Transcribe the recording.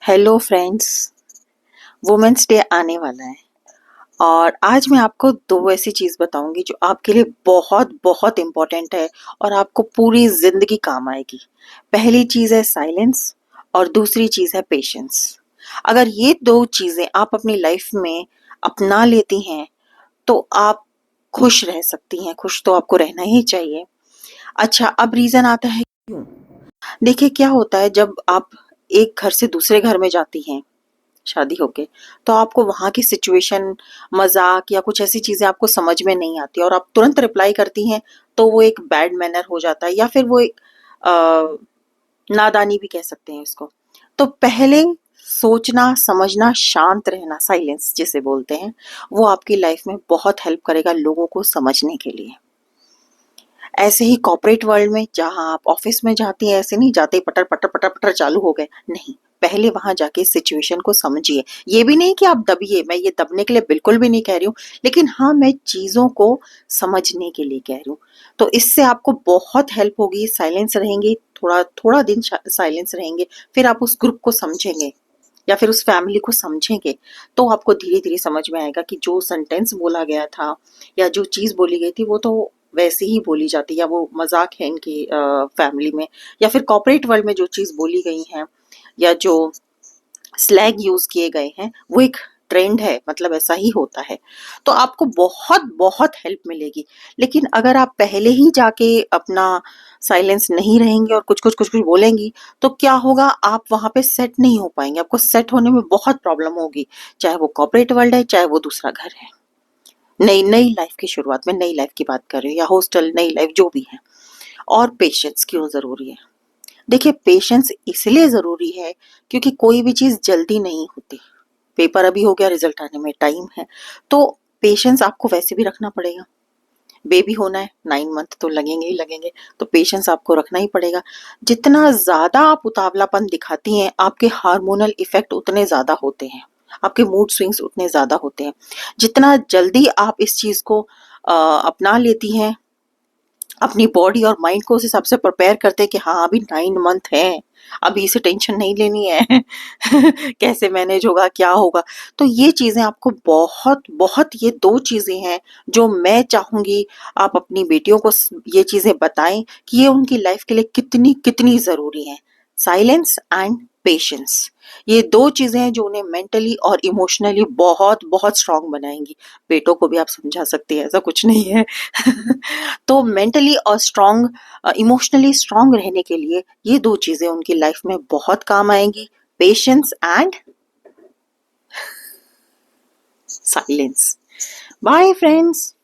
Hello friends. Women's day आने वाला है और आज मैं आपको दो ऐसी चीज़ बताऊंगी जो आपके लिए बहुत बहुत इम्पोर्टेंट है और आपको पूरी जिंदगी काम आएगी। पहली चीज़ है साइलेंस और दूसरी चीज़ है पेशेंस। अगर ये दो चीज़ें आप अपनी लाइफ में अपना लेती हैं तो आप खुश रह सकती हैं। खुश तो आपको रहना ही चाहिए। अच्छा, अब रीज़न आता है क्यों। देखिए क्या होता है जब आप एक घर से दूसरे घर में जाती हैं शादी होके, तो आपको वहाँ की सिचुएशन, मज़ाक या कुछ ऐसी चीज़ें आपको समझ में नहीं आती और आप तुरंत रिप्लाई करती हैं, तो वो एक बैड मैनर हो जाता है या फिर वो एक नादानी भी कह सकते हैं इसको। तो पहले सोचना, समझना, शांत रहना, साइलेंस जिसे बोलते हैं, वो आपकी लाइफ में बहुत हेल्प करेगा लोगों को समझने के लिए। ऐसे ही कॉर्पोरेट वर्ल्ड में जहाँ आप ऑफिस में जाती हैं, ऐसे नहीं जाते ही पटर पटर पटर पटर चालू हो गए, नहीं। पहले वहां जाके सिचुएशन को समझिए। ये भी नहीं कि आप दबिए, मैं ये दबने के लिए बिल्कुल भी नहीं कह रही हूँ, लेकिन हाँ, मैं चीजों को समझने के लिए कह रही हूँ। तो इससे आपको बहुत हेल्प होगी। साइलेंस रहेंगे, थोड़ा थोड़ा दिन साइलेंस रहेंगे, फिर आप उस ग्रुप को समझेंगे या फिर उस फैमिली को समझेंगे, तो आपको धीरे धीरे समझ में आएगा कि जो सेंटेंस बोला गया था या जो चीज़ बोली गई थी वो तो वैसे ही बोली जाती है, या वो मजाक है इनकी फैमिली में, या फिर कॉर्पोरेट वर्ल्ड में जो चीज़ बोली गई है या जो स्लैग यूज किए गए हैं वो एक ट्रेंड है, मतलब ऐसा ही होता है। तो आपको बहुत बहुत हेल्प मिलेगी। लेकिन अगर आप पहले ही जाके अपना साइलेंस नहीं रहेंगे और कुछ कुछ बोलेंगी, तो क्या होगा, आप वहां पे सेट नहीं हो पाएंगे। आपको सेट होने में बहुत प्रॉब्लम होगी, चाहे वो कॉर्पोरेट वर्ल्ड है, चाहे वो दूसरा घर है। नई नई लाइफ की शुरुआत में, नई लाइफ की बात कर रही हूँ, या हॉस्टल, नई लाइफ जो भी है। और पेशेंस क्यों जरूरी है। देखिए, पेशेंस इसलिए जरूरी है क्योंकि कोई भी चीज जल्दी नहीं होती। पेपर अभी हो गया, रिजल्ट आने में टाइम है, तो पेशेंस आपको वैसे भी रखना पड़ेगा। बेबी होना है, 9 मंथ तो लगेंगे ही लगेंगे, तो पेशेंस आपको रखना ही पड़ेगा। जितना ज्यादा आप उतावलापन दिखाती हैं, आपके हार्मोनल इफेक्ट उतने ज्यादा होते हैं, आपके मूड स्विंग्स उतने ज्यादा होते हैं। जितना जल्दी आप इस चीज को अपना लेती हैं, अपनी बॉडी और माइंड को उस हिसाब से प्रिपेयर करते हैं कि हाँ, अभी 9 मंथ है, अभी इसे टेंशन नहीं लेनी है कैसे मैनेज होगा, क्या होगा। तो ये चीजें आपको बहुत बहुत, ये दो चीजें हैं जो मैं चाहूंगी आप अपनी बेटियों को ये चीजें बताएं कि ये उनकी लाइफ के लिए कितनी कितनी जरूरी है। साइलेंस एंड पेशेंस, ये दो चीजें हैं जो उन्हें मेंटली और इमोशनली बहुत बहुत स्ट्रांग बनाएंगी। बेटों को भी आप समझा सकते हैं, ऐसा कुछ नहीं है तो मेंटली और स्ट्रांग, इमोशनली स्ट्रांग रहने के लिए ये दो चीजें उनकी लाइफ में बहुत काम आएंगी। Patience and silence. Bye friends.